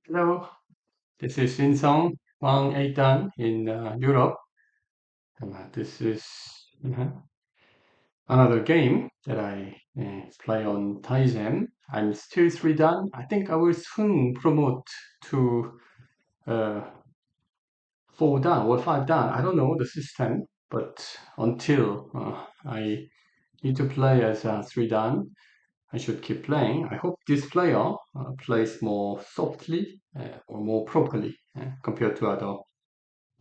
Hello, this is Song Wang Eitan in Europe. This is uh, another game that I play on Tygem. I'm still 3 dan. I think I will soon promote to uh, 4 dan or 5 dan. I don't know the system, but until I need to play as 3 dan, I should keep playing. I hope this player plays more softly or more properly compared to other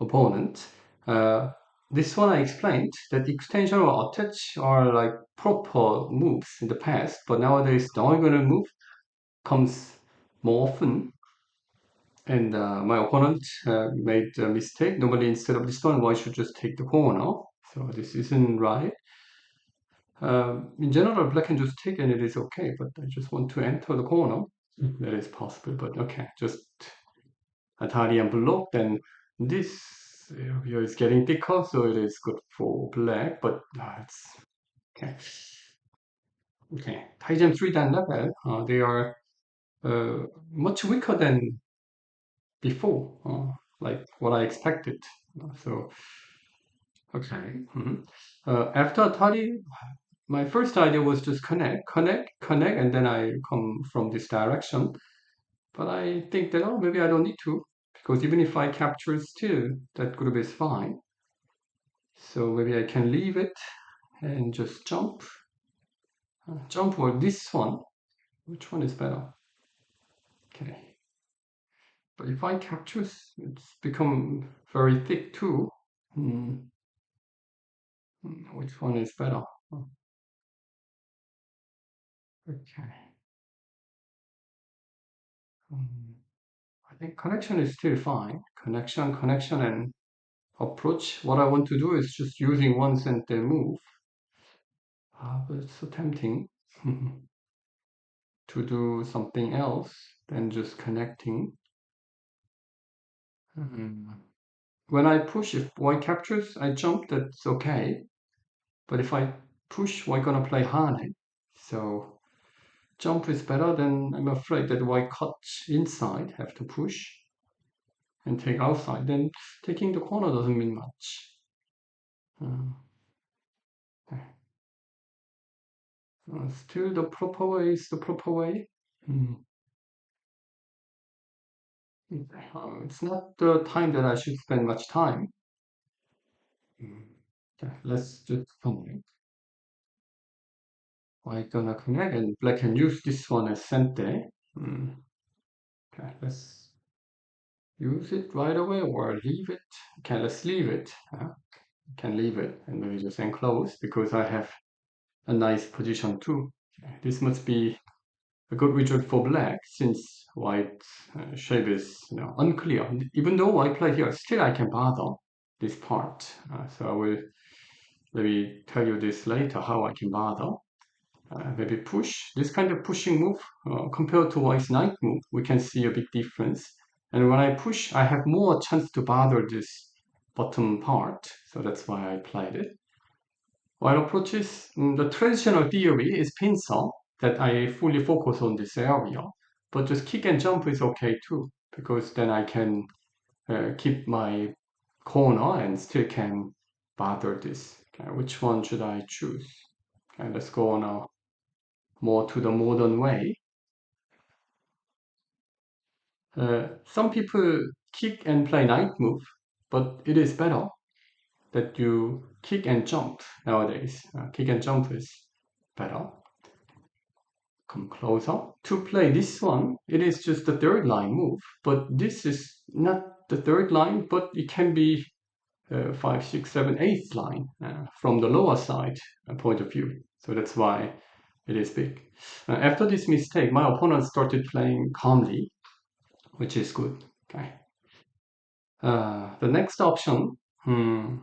opponent. Uh, this one I explained that extension or attach are like proper moves in the past, but nowadays diagonal move comes more often. And my opponent made a mistake. Normally, instead of this one, one should just take the corner. So this isn't right. In general, black can just take and it is okay, but I just want to enter the corner. That is possible, but okay, just Italian block, then this area is getting thicker, so it is good for black, but it's okay. Okay, Tygem 3 dan level, they are much weaker than before, like what I expected. So, okay. After Atari, my first idea was just connect, and then I come from this direction. But I think that, oh, maybe I don't need to, because even if I capture still, that group is fine. So maybe I can leave it and just jump. Jump or this one. Which one is better? Okay. But if I capture, it's become very thick too. Hmm. Which one is better? Oh, okay. Hmm. I think connection is still fine. Connection, and approach. What I want to do is just using once and then move. But it's so tempting to do something else than just connecting. Hmm. When I push, if white captures, I jump, that's okay. But if I push, white gonna play Hane. So jump is better, then I'm afraid that white cuts inside, have to push and take outside. Then taking the corner doesn't mean much. Uh, Still the proper way is the proper way. Hmm. It's not the time that I should spend much time. Hmm. Okay, let's just connect. White gonna connect and black can use this one as center. Hmm. Okay, let's use it right away or leave it. Okay, let's leave it. Can leave it and maybe just enclose because I have a nice position too. Okay, this must be a good result for black since white shape is unclear. Even though I play here, still I can bother this part. So I will maybe tell you this later how I can bother. Maybe push. This kind of pushing move compared to white's knight move, we can see a big difference. And when I push, I have more chance to bother this bottom part. So that's why I played it. While approaches, the traditional theory is pincer, that I fully focus on this area. But just kick and jump is okay too, because then I can keep my corner and still can bother this. Okay, which one should I choose? Okay, let's go on a more to the modern way. Some people kick and play knight move, but it is better that you kick and jump nowadays. Kick and jump is better. Come closer. To play this one, it is just the third line move, but this is not the third line, but it can be 5, 6, 7, 8th line from the lower side point of view. So that's why it is big. After this mistake, my opponent started playing calmly, which is good. Okay. The next option, hmm,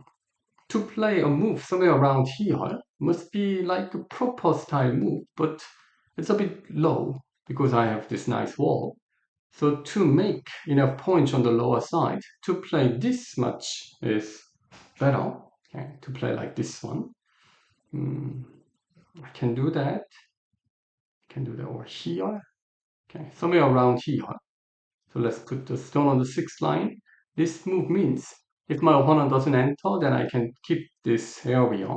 to play a move somewhere around here must be like a proper style move, but it's a bit low because I have this nice wall. So to make enough points on the lower side, to play this much is better. Okay, to play like this one. Hmm, I can do that. I can do that over here. Okay, somewhere around here. So let's put the stone on the 6th line. This move means if my opponent doesn't enter, then I can keep this area.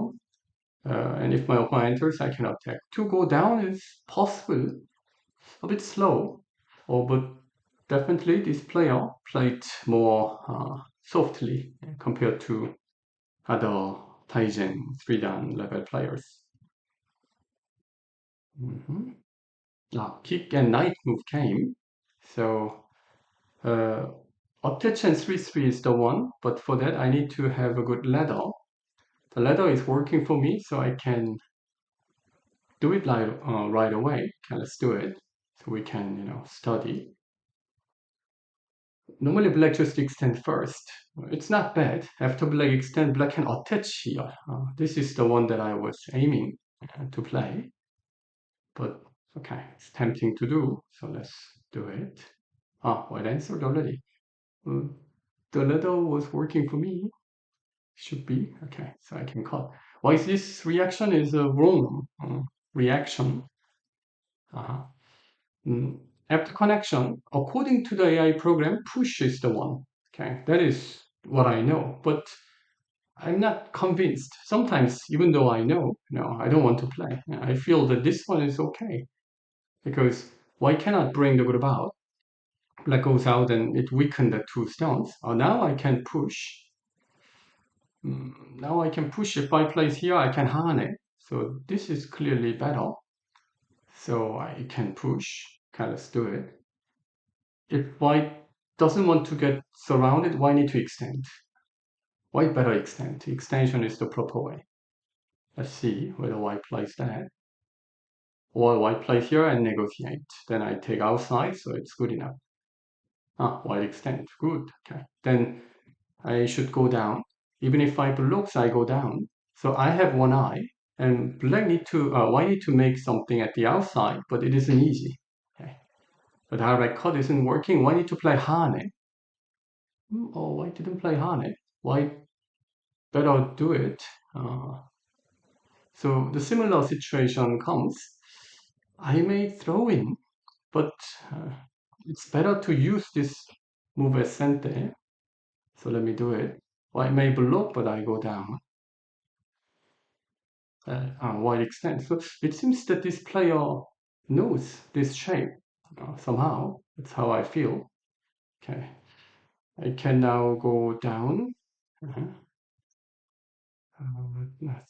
And if my opponent enters, I can attack. To go down is possible, a bit slow, but definitely this player played more softly compared to other Tygem 3-dan level players. Kick and knight move came, so attach and 3-3 is the one, but for that I need to have a good ladder. The ladder is working for me, so I can do it right away. Okay, let's do it, so we can study. Normally black just extend first. It's not bad. After black extend, black can attach here. This is the one that I was aiming to play. But okay, it's tempting to do, so let's do it. White answered already. The letter was working for me. Should be. Okay, so I can cut. Why is this reaction is a wrong reaction? Uh-huh. After connection, according to the AI program, push is the one. Okay, that is what I know, but I'm not convinced. Sometimes, even though I know, I don't want to play. I feel that this one is okay because why cannot bring the group out? Black goes out and it weakened the two stones. Now I can push. Now I can push. If I place here, I can harm it. So this is clearly better. So I can push. Okay, let's do it. If white doesn't want to get surrounded, why need to extend? White better extend. Extension is the proper way. Let's see whether white plays that. Or white plays here and negotiate. Then I take outside, so it's good enough. White extend. Good. Okay. Then I should go down. Even if I blocks, I go down. So I have one eye, and black need to white need to make something at the outside, but it isn't easy. Okay. But direct cut isn't working. Why need to play Hane? White didn't play Hane. White better do it. So the similar situation comes. I may throw in, but it's better to use this move as center. So let me do it. White may block, but I go down. White extend. So it seems that this player knows this shape somehow. That's how I feel. Okay. I can now go down.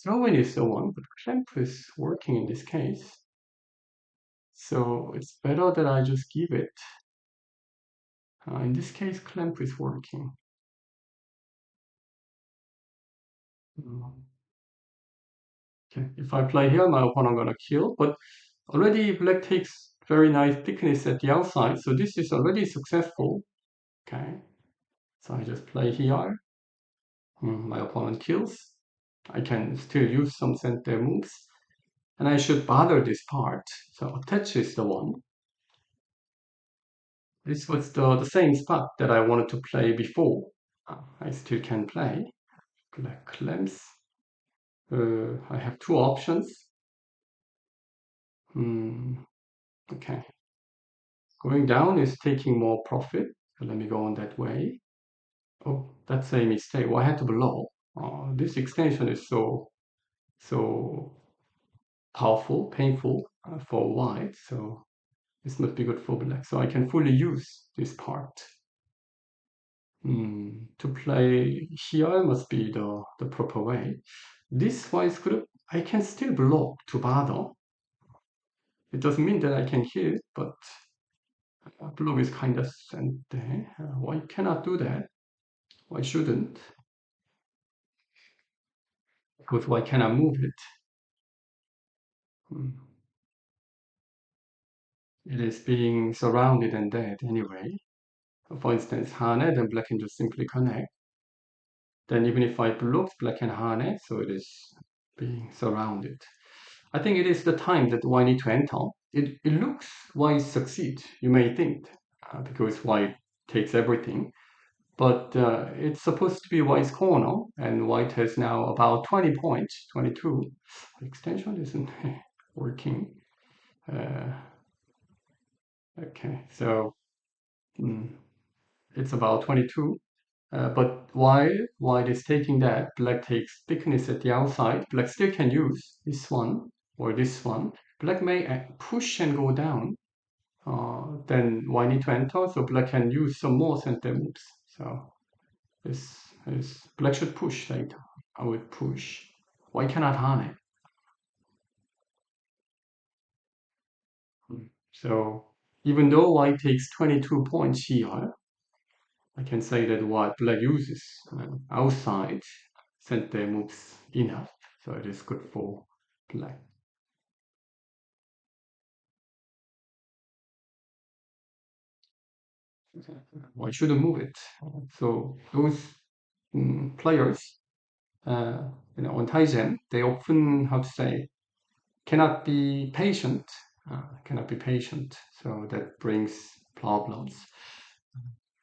Throw-in is the one, but clamp is working in this case. So it's better that I just give it. In this case, clamp is working. Okay, if I play here, my opponent gonna kill, but already black takes very nice thickness at the outside, so this is already successful. Okay, so I just play here. My opponent kills. I can still use some center moves, and I should bother this part. So attach is the one. This was the same spot that I wanted to play before. I still can play. Black clamps. I have two options. Okay. Going down is taking more profit. So let me go on that way. Oh, that's a mistake. Well, I had to blow. This extension is so powerful, painful for white. So this must be good for black. So I can fully use this part. To play here must be the proper way. This white group, I can still block to bother. It doesn't mean that I can hit, but block is kind of sent there. Why cannot do that? Why shouldn't? Because why can I move it? It is being surrounded and dead anyway. For instance, Hane, then black can just simply connect. Then even if I block, black can Hane, so it is being surrounded. I think it is the time that white need to enter. It looks white succeed, you may think, because white takes everything. But it's supposed to be white's corner, and white has now about 20 points, 22. Extension isn't working. Okay, so Mm, it's about 22. But while white is taking that, black takes thickness at the outside. Black still can use this one or this one. Black may push and go down. Then white need to enter, so black can use some more center moves. So this is black should push later. I would push. White cannot harm it. So even though white takes 22 points here, I can say that what black uses outside center moves enough, so it is good for black. Why shouldn't move it? So those players, uh, on Tygem, they often, how to say, cannot be patient. Cannot be patient. So that brings problems.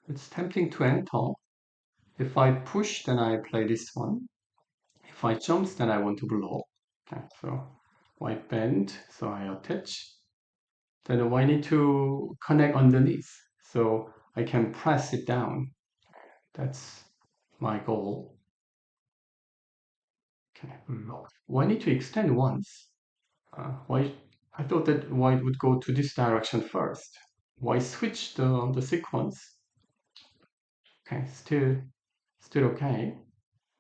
It's tempting to enter. If I push, then I play this one. If I jump, then I want to block. Okay, so white bend, so I attach. Then I need to connect underneath, so I can press it down. That's my goal. Okay, block. Why need to extend once? Why? I thought that white would go to this direction first. Why switch the sequence? Okay, still okay.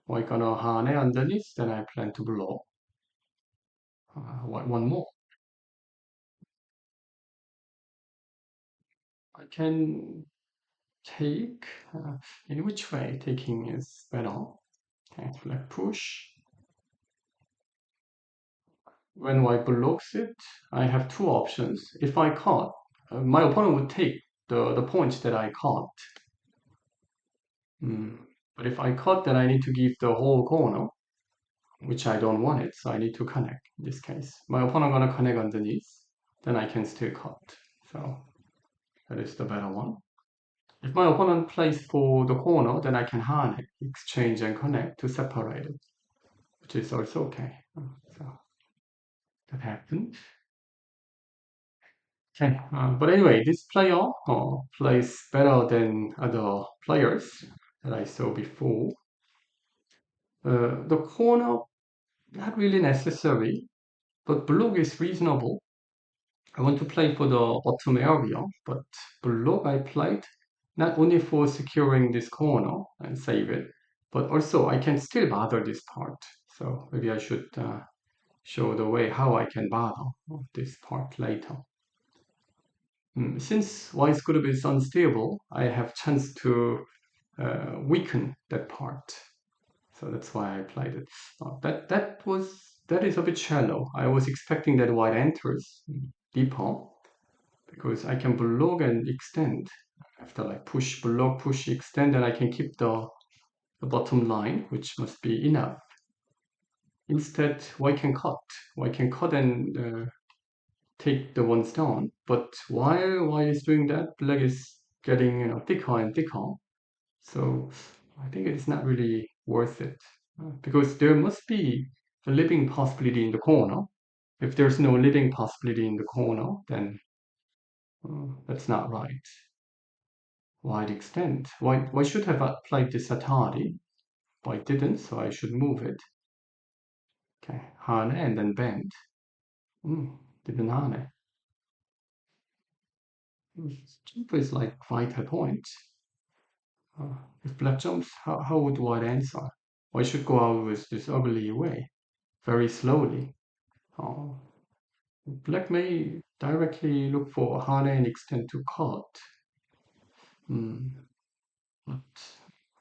White gonna hane underneath, then I plan to block. One more. I can take, in which way taking is better? Okay, like push. When white blocks it, I have two options. If I caught, my opponent would take the points that I caught. Mm. But if I cut, then I need to give the whole corner, which I don't want it, so I need to connect in this case. My opponent gonna connect underneath, then I can still cut. So that is the better one. If my opponent plays for the corner, then I can harness, exchange and connect to separate it, which is also okay. So that happened. Okay, but anyway, this player plays better than other players that I saw before. The corner, not really necessary, but block is reasonable. I want to play for the bottom area, but block I played not only for securing this corner and save it, but also I can still bother this part. So maybe I should show the way how I can bother this part later. Since white's group is unstable, I have chance to weaken that part. So that's why I played it. That is a bit shallow. I was expecting that white enters deeper because I can block and extend. After like push, block, push, extend, and I can keep the bottom line, which must be enough. Instead, white can cut. White can cut and take the ones down. But while white is doing that, black is getting thicker and thicker. So I think it's not really worth it because there must be a living possibility in the corner. If there's no living possibility in the corner, then that's not right. Wide extent. Why should have applied this Atari? Why didn't? So I should move it. Okay, Hane and then bend. Didn't Hane. Jump is like vital point. If black jumps, how would white answer? Why should go out with this ugly way? Very slowly. Uh, Black may directly look for Hane and extend to cut. But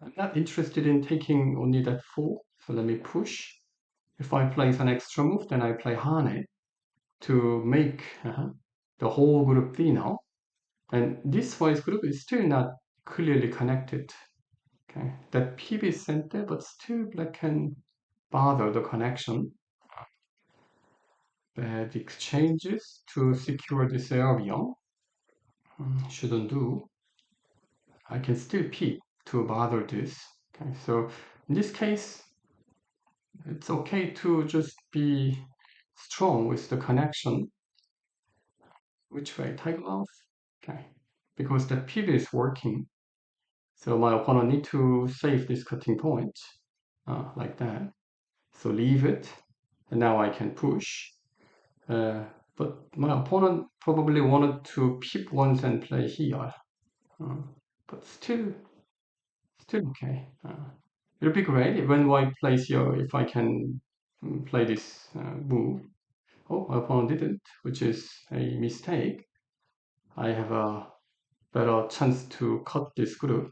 I'm not interested in taking only that 4, so let me push. If I place an extra move, then I play Hane to make the whole group thinner. And this wise group is still not clearly connected. Okay, that PB is sent there, but still black can bother the connection. Bad exchanges to secure this area. Shouldn't do. I can still peep to bother this. Okay, so in this case, it's okay to just be strong with the connection. Which way? Tygem? Okay. because the pivot is working. So my opponent need to save this cutting point, like that. So leave it, and now I can push. Uh, but my opponent probably wanted to pip once and play here. But still okay. It'll be great when white plays here if I can play this move. Oh, my opponent didn't, which is a mistake. I have a better chance to cut this group.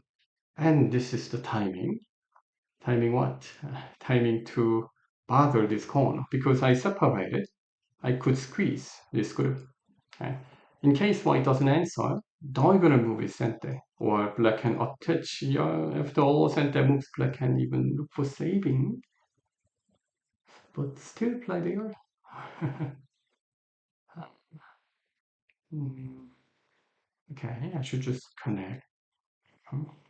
And this is the timing. Timing what? Timing to bother this corner. Because I separated, I could squeeze this group. Okay. In case white doesn't answer, diagonal move is center. Or black can attach. Yeah, after all, center moves, black can even look for saving. But still play there. Okay, I should just connect.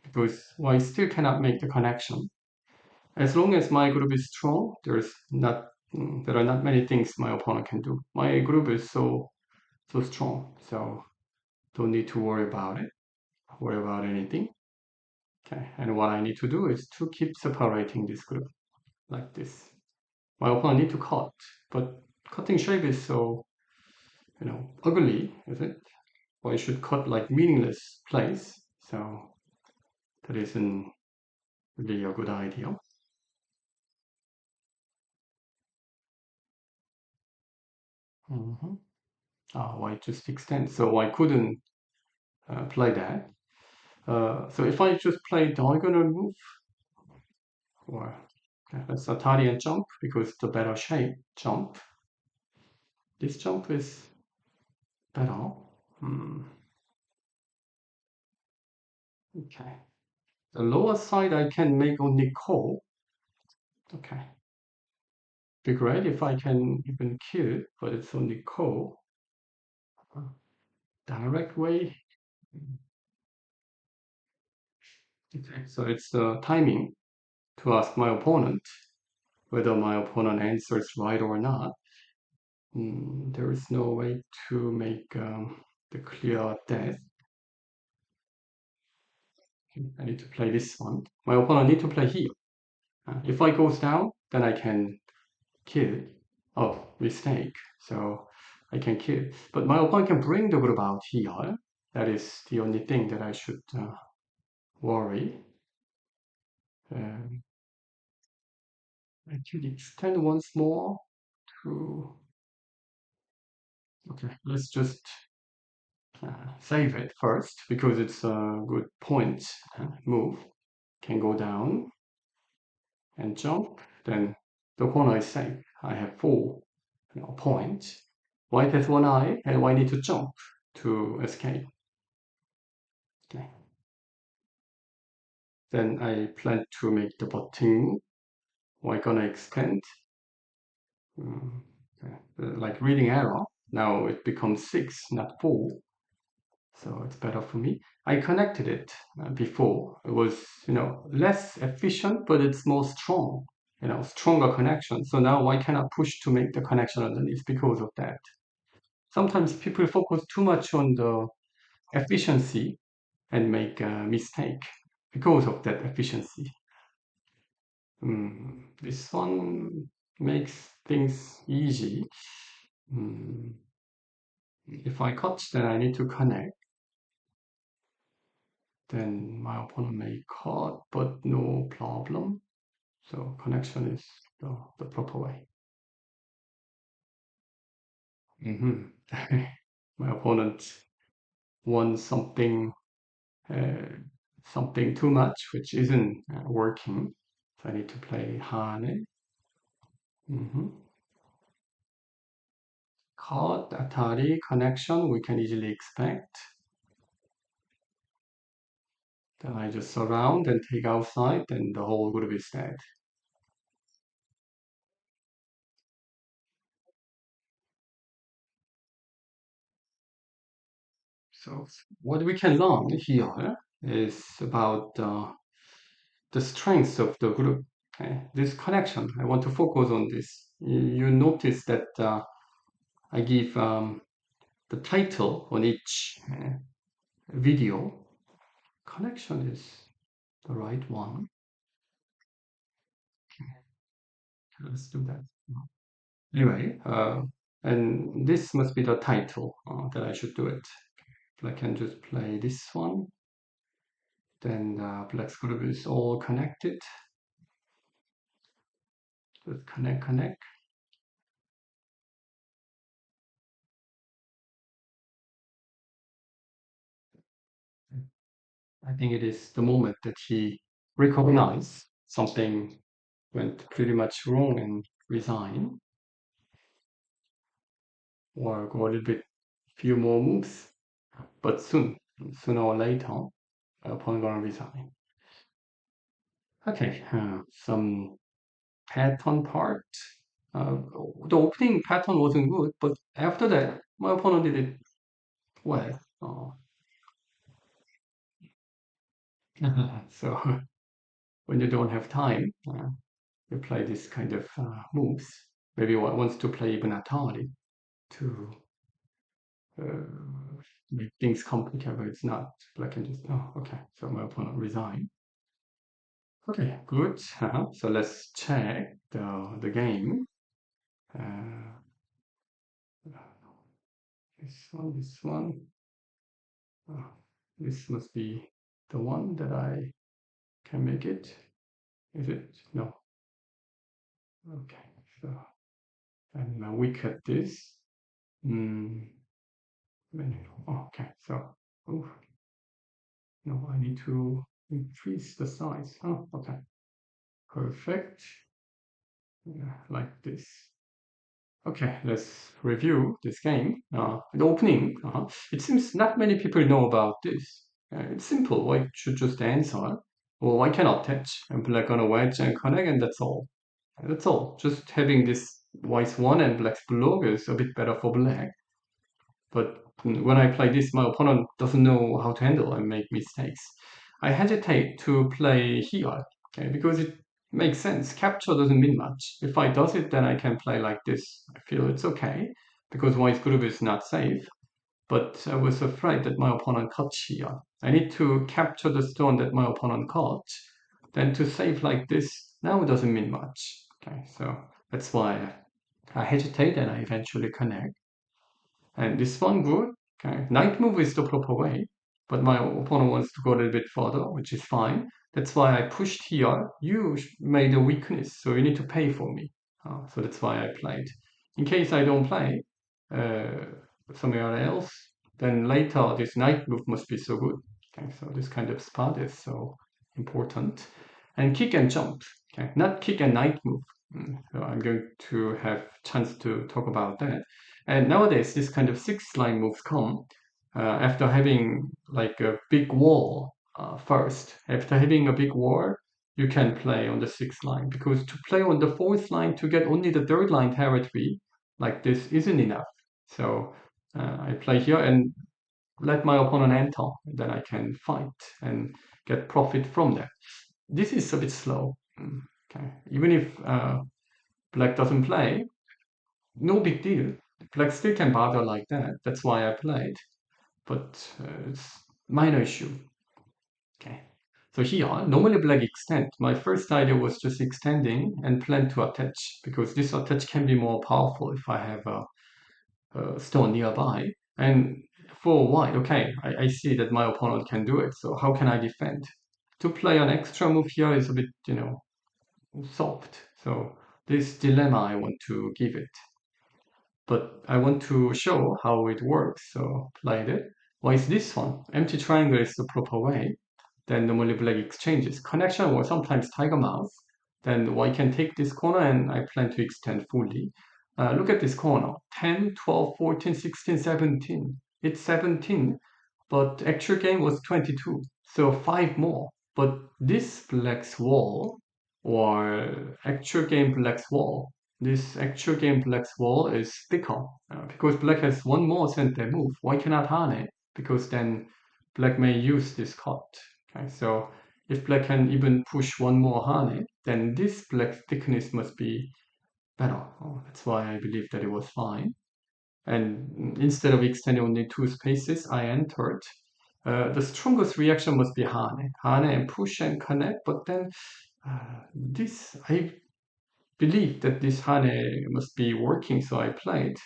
Because white still cannot make the connection. As long as my group is strong, there are not many things my opponent can do. My group is so strong, so don't need to worry about anything. Okay, and what I need to do is to keep separating this group like this. My opponent need to cut, but cutting shape is so ugly, is it? Or I should cut like meaningless place. So that isn't really a good idea. Mm-hmm. Why just extend? So I couldn't play that. So if I just play diagonal move, or okay, let's Atari and jump because the better shape jump. This jump is better. Hmm, okay. The lower side I can make only call. Okay. Be great if I can even kill, but it's only call. Direct way. Okay. So it's the timing to ask my opponent whether my opponent answers right or not. There is no way to make the clear death. I need to play this one. My opponent need to play here. If I goes down, then I can kill. Oh, mistake. So I can kill. But my opponent can bring the group out here. That is the only thing that I should worry. Um, I could extend once more to... Okay, let's just save it first because it's a good point move. Can go down and jump, then the corner is safe. I have four points. White has one eye, and white need to jump to escape. Okay. Then I plan to make the button. White gonna extend. Okay. Like reading error. Now it becomes 6, not 4. So it's better for me. I connected it before. It was, less efficient, but it's more strong. Stronger connection. So now why cannot push to make the connection underneath because of that? Sometimes people focus too much on the efficiency and make a mistake because of that efficiency. This one makes things easy. Mm, if I cut, then I need to connect. Then my opponent may cut, but no problem. So connection is the proper way. hmm My opponent wants uh, something too much, which isn't working. So I need to play Hane. hmm Card, Atari, connection, we can easily expect. Then I just surround and take outside, and the whole group is dead. So what we can learn here is about the strengths of the group. Okay? This connection, I want to focus on this. You notice that I give the title on each video. Connection is the right one. Let's do that. Anyway, and this must be the title that I should do it. I can just play this one. Then Black's group is all connected. Let's connect. I think it is the moment that he recognized something went pretty much wrong and resign, or go a little bit few more moves, but sooner or later, upon gonna resign. Okay, some pattern part. Uh, the opening pattern wasn't good, but after that, my opponent did it well. So when you don't have time, you play this kind of moves. Maybe one wants to play even Atari to make things complicated, but it's not. Black can just, oh, okay. So my opponent resign. Okay, good. So let's check the game. Uh, this one. Oh, this must be the one that I can make it. Is it? No. Okay. So and now we cut this. Mm, oh, okay. So, oh, no, I need to increase the size. Oh, okay. Perfect. Yeah, like this. Okay, let's review this game. The opening. It seems not many people know about this. It's simple. White should just answer. Or white cannot touch. And black on a wedge and connect, and that's all. That's all. Just having this white's one and black's block is a bit better for black. But when I play this, my opponent doesn't know how to handle and make mistakes. I hesitate to play here, okay, because it makes sense. Capture doesn't mean much. If I does it, then I can play like this. I feel it's okay, because white group is not safe. But I was afraid that my opponent cuts here. I need to capture the stone that my opponent caught. Then to save like this now doesn't mean much. Okay, so that's why I hesitate and I eventually connect. And this one good. Okay. Knight move is the proper way, but my opponent wants to go a little bit further, which is fine. That's why I pushed here. You made a weakness, so you need to pay for me. So that's why I played. In case I don't play uh, somewhere else, then later this knight move must be so good. Okay, so this kind of spot is so important. And kick and jump. Okay, not kick and knight move. So I'm going to have chance to talk about that. And nowadays, this kind of six line moves come after having like a big wall first. After having a big wall, you can play on the sixth line because to play on the fourth line to get only the third line territory like this isn't enough. So I play here and let my opponent enter, then I can fight and get profit from that. This is a bit slow. Okay, even if black doesn't play, no big deal. Black still can bother like that. That's why I played. But it's minor issue. Okay. So here, normally black extend. My first idea was just extending and plan to attach because this attach can be more powerful if I have a stone nearby. And for white, okay, I see that my opponent can do it. So how can I defend? To play an extra move here is a bit, soft. So this dilemma I want to give it. But I want to show how it works, so played it. Why is this one? Empty triangle is the proper way. Then normally black exchanges. Connection or sometimes tiger mouth. Then I can take this corner and I plan to extend fully. Look at this corner. 10, 12, 14, 16, 17. It's 17, but actual game was 22. So 5 more. But this black's wall, or actual game black's wall, this actual game black's wall is thicker because black has one more center move. Why cannot harm it? Because then black may use this cut. Okay, so if black can even push one more harness, then this black thickness must be better. That's why I believe that it was fine. And instead of extending only two spaces, I entered. the strongest reaction must be Hane. Hane and push and connect, but then this, I believe that this Hane must be working, so I played,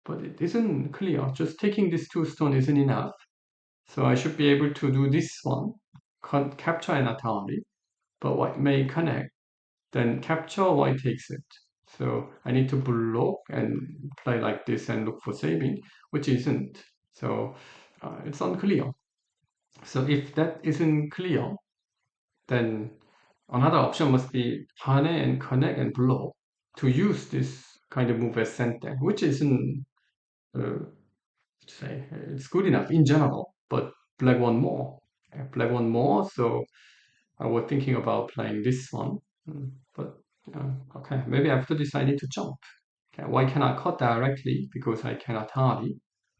but it isn't clear. Just taking these two stone isn't enough. So I should be able to do this one, capture an Atari, but white may connect, then capture, white takes it. So I need to block and play like this and look for saving, which isn't. So it's unclear. So if that isn't clear, then another option must be Hane and connect and block to use this kind of move as center, which isn't uh, say it's good enough in general, but black one more. Black one more, so I was thinking about playing this one. But okay, maybe after this I need to jump. Okay, why can I cut directly? Because I cannot hurry.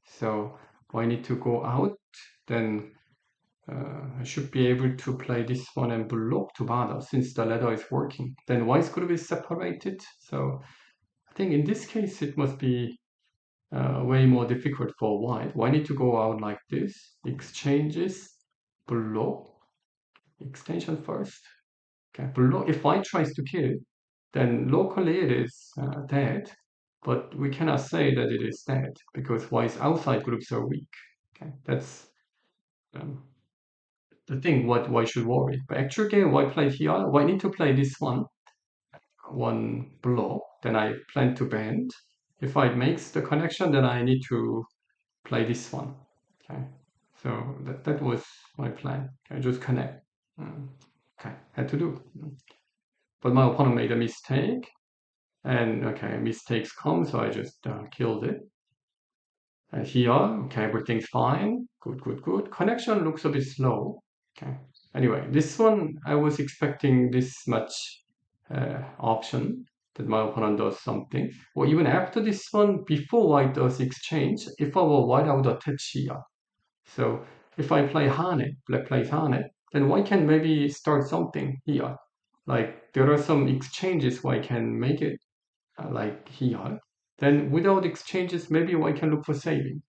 So I need to go out, then I should be able to play this one and block to bother since the ladder is working. Then white's going to be separated. So I think in this case it must be way more difficult for white. White need to go out like this, exchanges, block, extension first. Okay, block. If white tries to kill, then locally it is dead, but we cannot say that it is dead because white's outside groups are weak. Okay, that's um, the thing. What white should worry. But actual game, white play here. White need to play this one block. Then I plan to bend. If white makes the connection, then I need to play this one. Okay, so that was my plan. Okay, just connect. Okay, had to do. But my opponent made a mistake, and okay, mistakes come, so I just killed it. And here, okay, everything's fine. Good, good, good. Connection looks a bit slow. Okay. Anyway, this one I was expecting this much option that my opponent does something. Or even after this one, before white does exchange, if I were white, I would attach here. So if I play Hane, black plays Hane, then white can maybe start something here. Like there are some exchanges where I can make it like here. Then without exchanges, maybe white can look for saving.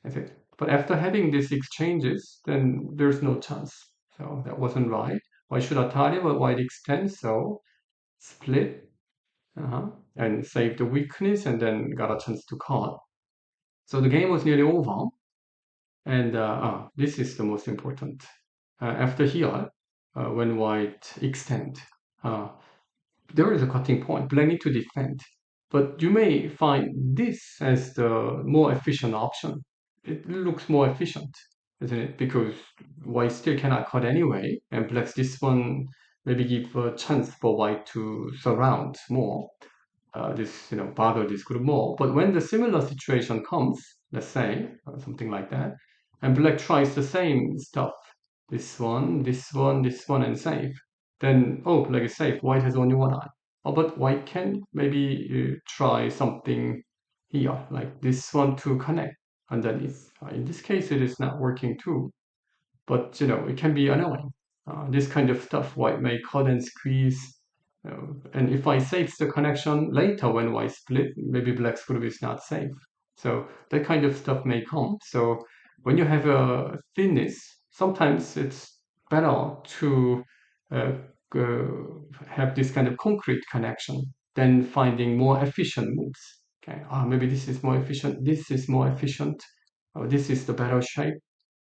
That's it. But after having these exchanges, then there's no chance. So that wasn't right. Why should Atari? But white extend, so split and save the weakness and then got a chance to cut. So the game was nearly over. And this is the most important. After here, when white extend, uh, there is a cutting point. Black need to defend. But you may find this as the more efficient option. It looks more efficient, isn't it? Because white still cannot cut anyway, and black's this one maybe give a chance for white to surround more. This bother this group more. But when the similar situation comes, let's say something like that, and black tries the same stuff, this one, this one, this one, and save, then oh, black is safe. White has only one eye. Oh, but white can maybe try something here, like this one to connect, and then it's in this case it is not working too. But it can be annoying. This kind of stuff, white may cut and squeeze. And if I save the connection later when white split, maybe black's group is not safe. So that kind of stuff may come. So when you have a thinness, sometimes it's better to uh, have this kind of concrete connection than finding more efficient moves. Okay, maybe this is more efficient. This is more efficient. This is the better shape.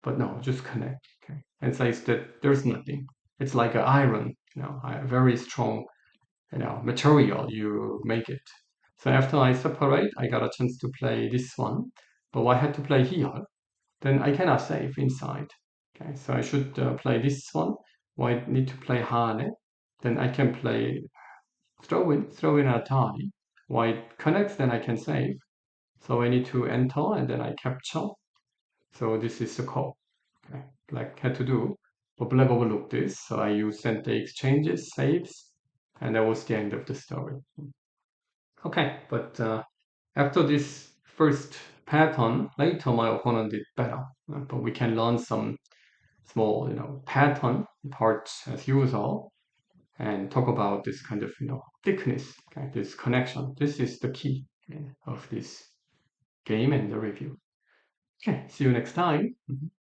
But no, just connect. Okay, and says that there's nothing. It's like an iron, a very strong, material. You make it. So after I separate, I got a chance to play this one, but I had to play here. Then I cannot save inside. Okay, so I should play this one. I need to play Hane. Then I can play throw in a Atari. White connects, then I can save. So I need to enter and then I capture. So this is the call. Okay, black had to do. But black overlooked this, so I used center exchanges, saves, and that was the end of the story. Okay, but after this first pattern, later my opponent did better. But we can learn some small, pattern parts as usual and talk about this kind of, thickness, okay, this connection. This is the key of this game and the review. Okay, see you next time.